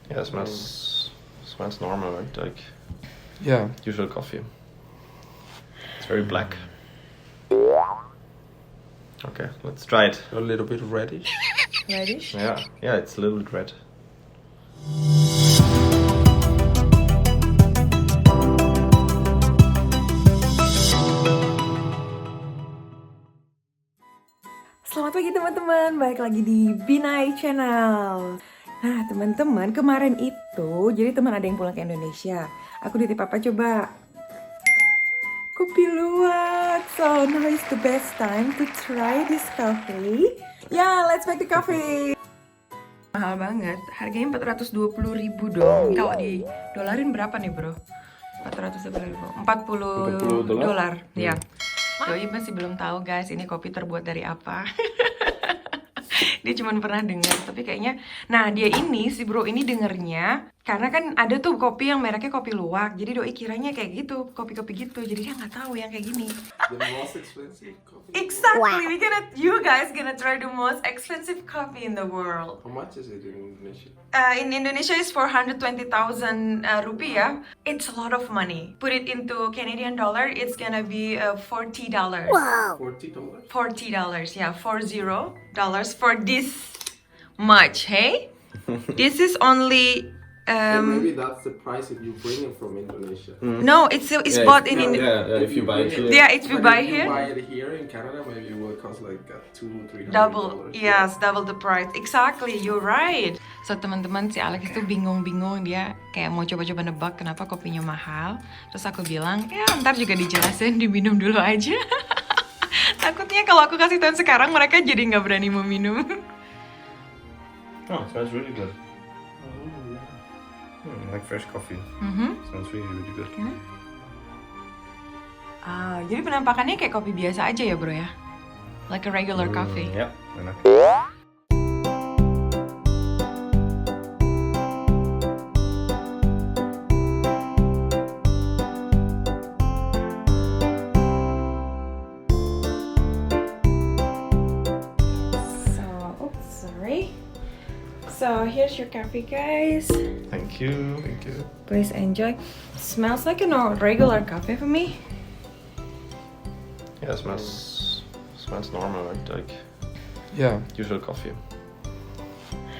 Yeah, it smells normal, right? Like usual coffee. It's very black. Okay, let's try it. A little bit reddish. Reddish? Yeah, it's a little bit red. Selamat pagi teman-teman, balik lagi di Binai Channel. Nah teman-teman, kemarin itu jadi teman ada yang pulang ke Indonesia. Aku nitip apa coba? Kopi Luwak. So now is the best time to try this coffee. Yeah, let's make the coffee. Mahal banget, harganya 420.000 dong. Kalau di dolarin berapa nih bro? 420.000, 40 dolar. Ya. Doi masih belum tahu guys, ini kopi terbuat dari apa. Dia cuma pernah dengar, tapi kayaknya, nah dia ini, si bro ini dengernya, karena kan ada tuh kopi yang mereknya Kopi Luwak, jadi doi kiranya kayak gitu, kopi-kopi gitu, jadi dia nggak tahu yang kayak gini. The most expensive coffee. Exactly, you guys gonna try the most expensive coffee in the world. How much is it in Indonesia? In Indonesia is 420,000 rupiah. It's a lot of money. Put it into Canadian dollar, it's gonna be $40. Wow. $40? $40, yeah, $40 for this much, hey? This is only And maybe that's the price if you bring it from Indonesia. no, it's bought in if you buy it here. yeah, if you buy If you here, buy it here in Canada, maybe it will cost like $200-300. double, yes, double the price. Exactly, you're right. So teman-teman, si Alex itu bingung-bingung, dia kayak mau coba-coba nebak kenapa kopinya mahal. Terus aku bilang, ya ntar juga dijelasin, diminum dulu aja. Takutnya kalau aku kasih tahu sekarang mereka jadi nggak berani mau minum. Oh, it smells really good. Like fresh coffee. Smells really good. Jadi penampakannya kayak kopi biasa aja ya bro ya? Like a regular coffee. Ya, enak. So here's your coffee, guys. Thank you. Please enjoy. Smells like a regular coffee for me. Yeah, it smells normal, right? Like usual coffee.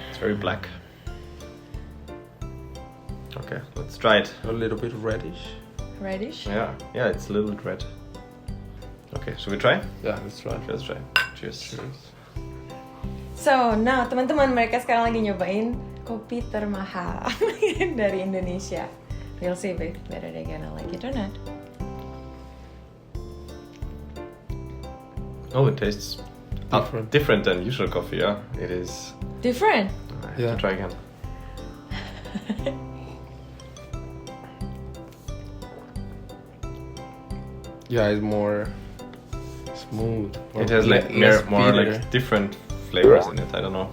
It's very black. Okay, let's try it. A little bit reddish. Reddish? Yeah, it's a little bit red. Okay, should we try? Yeah, let's try. Okay, let's try. Cheers. So, nah teman-teman, mereka sekarang lagi nyobain kopi termahal dari Indonesia. We'll see whether they're gonna like it or not. Oh, it tastes different than usual coffee, yeah? It is. Different? I have to try again. Yeah, it's more smooth. It has like more like different flavors in it, I don't know.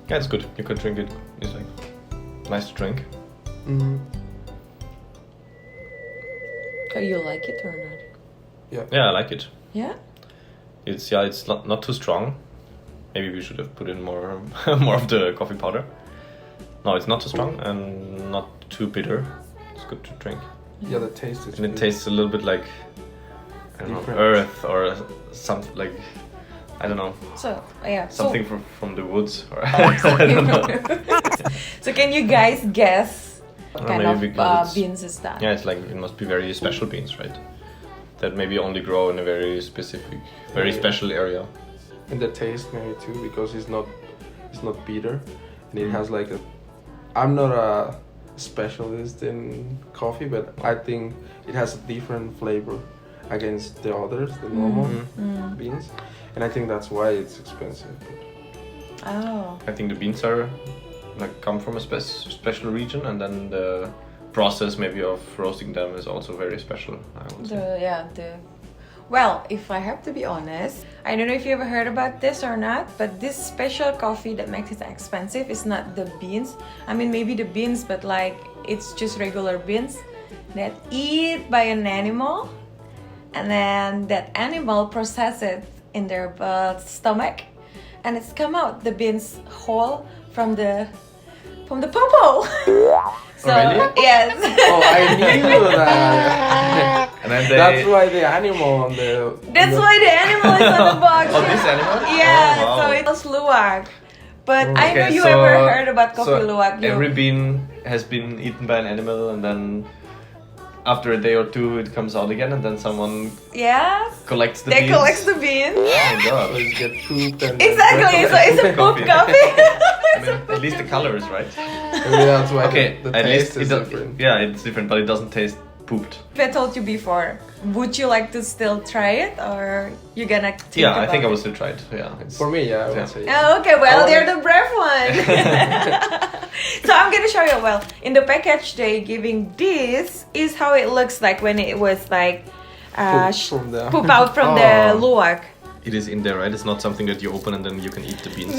Yeah, it's good. You could drink it. It's like nice to drink. Oh, you like it or not? Yeah, I like it. Yeah? It's not too strong. Maybe we should have put in more more of the coffee powder. No, it's not too strong and not too bitter. It's good to drink. Yeah, the taste is. And it tastes a little bit like, I don't know, Different. earth or something like, I don't know. So, yeah. Something from the woods or I don't know. So can you guys guess what kind maybe of beans is that? Yeah, it's like it must be very special beans, right? That maybe only grow in a very specific, very special area. And the taste maybe too, because it's not bitter, and it has like a. I'm not a specialist in coffee, but I think it has a different flavor against the others, the normal beans, and I think that's why it's expensive. Oh. I think the beans are like come from a special region, and then the process maybe of roasting them is also very special, I would say. Well, if I have to be honest, I don't know if you ever heard about this or not, but this special coffee that makes it expensive is not the beans. I mean, maybe the beans, but like it's just regular beans that eat by an animal, and then that animal process it in their stomach, and it's come out the beans whole from the popo. So really? yes. Oh, I knew that. And then That's why the animal on the. That's why the animal is on the box. Oh, this animal? Yeah, Oh, wow. so it's luwak. But I know Okay, you so- ever heard about Kopi so Luwak. Every bean has been eaten by an animal, and then after a day or two, it comes out again, and then someone Yes. collects the They beans. collect the beans. Oh my god! Let's get pooped and. Exactly. So it's a poop Coffee. coffee. I mean, at least the color is right. Maybe that's why Okay, the at taste least is it does, different. yeah, it's different, but it doesn't taste pooped. I told you before. Would you like to still try it, or you gonna think Yeah, I about think I it? will still try it. Yeah, it's, For me, yeah, I would Yeah. say. Oh, okay, well, Oh. they're the brave one. So I'm gonna show you. Well, in the package they giving this is how it looks like when it was like Poop from the. poop out from the Oh. luwak. it is in there, right? It's not something that you open and then you can eat the beans.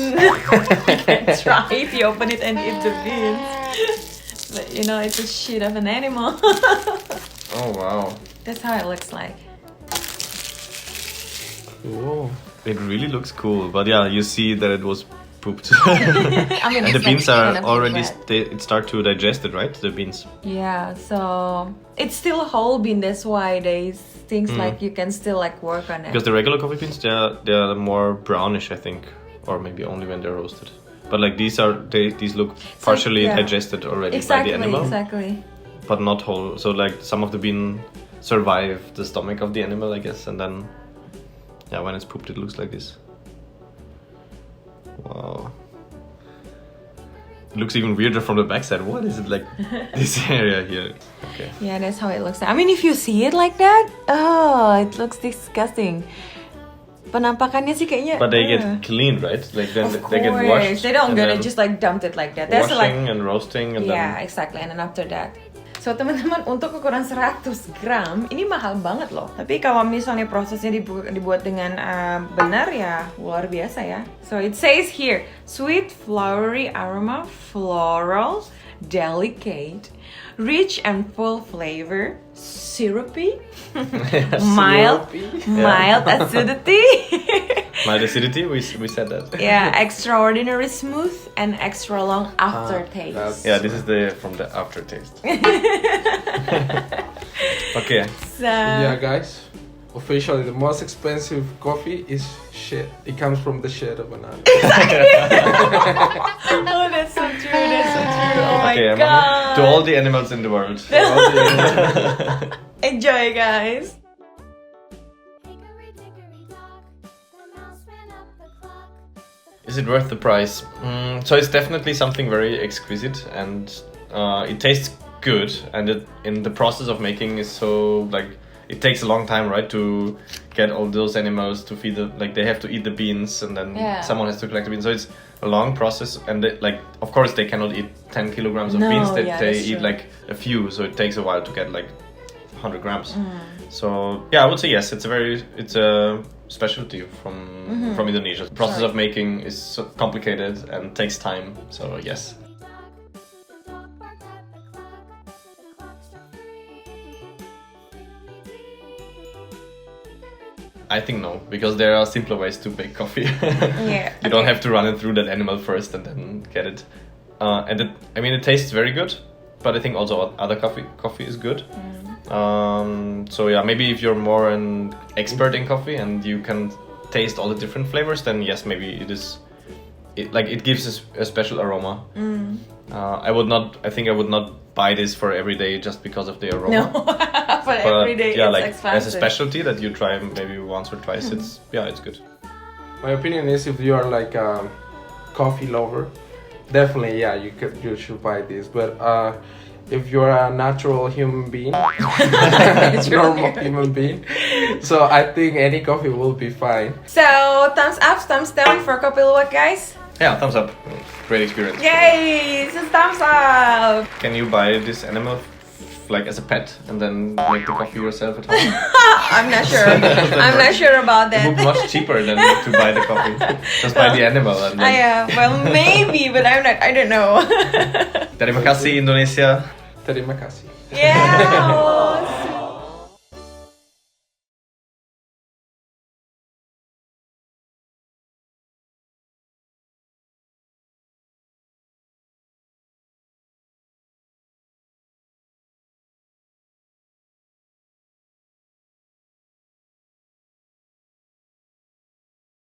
Try if you open it and eat the beans. But you know, it's a shit of an animal. Oh wow! That's how it looks like. Whoa. It really looks cool, but yeah, you see that it was pooped. I mean, And the it's beans like are kind of already wet. it start to digest it, right? The beans. Yeah, so it's still a whole bean. That's why there's things like you can still like work on it. Because the regular coffee beans, they're more brownish, I think, or maybe only when they're roasted. But like these look partially yeah. digested already Exactly, by the animal, exactly. but not whole. So like some of the bean survive the stomach of the animal, I guess, and then yeah, when it's pooped, it looks like this. Wow. It looks even weirder from the backside. What is it like? This area here. Okay. Yeah, that's how it looks. I mean, if you see it like that, oh, it looks disgusting. Penampakannya sih kayaknya. But they get cleaned, right? Like then Of they get course. washed. They don't and gonna then just like dump it like that. That's like washing and roasting and yeah, then exactly. And then after that. So teman-teman, untuk ukuran 100 gram ini mahal banget loh. Tapi kalau misalnya prosesnya dibuat dengan benar ya luar biasa ya. So it says here, sweet flowery aroma, floral, delicate, rich and full flavor, syrupy, mild acidity. mild acidity. We said that. Yeah, extraordinary smooth and extra long aftertaste. that's- Yeah, this is from the aftertaste. Okay. So Yeah, guys. Officially, the most expensive coffee is shit. It comes from the shit of an animal. oh, that's so true. That's so true. Oh my Okay, god. to all the animals in the world. Enjoy, guys. Is it worth the price? So it's definitely something very exquisite, and it tastes good. And in the process of making is so like it takes a long time, right, to get all those animals to feed they have to eat the beans, and then Yeah. someone has to collect the beans. So it's a long process, and of course they cannot eat 10 kilograms of No, beans. They yeah, that's eat true. like a few, so it takes a while to get like 100 grams. So yeah, I would say yes. It's a specialty from Indonesia. The process of making is so complicated and takes time. So yes. I think no, because there are simpler ways to make coffee. Yeah. You don't have to run it through that animal first and then get it. It tastes very good, but I think also other coffee is good. So yeah, maybe if you're more an expert in coffee and you can taste all the different flavors, then yes, maybe it is. It gives a special aroma. I think I would not buy this for every day just because of the aroma. No, but every day yeah, it's like expensive. as a specialty that you try maybe once or twice, it's good. My opinion is, if you are like a coffee lover, definitely you should buy this. But if you're a natural human being, normal human being, so I think any coffee will be fine. So thumbs up, thumbs down for Kopi Luwak, guys. Yeah, thumbs up. Great experience. Yay! This is thumbs up. Can you buy this animal like as a pet and then make the coffee yourself at home? I'm not sure. I'm not sure about It would that. be much cheaper than to buy the coffee. Just buy the animal and then... Well, maybe, but I don't know. Terima kasih Indonesia. Terima kasih. Yeah.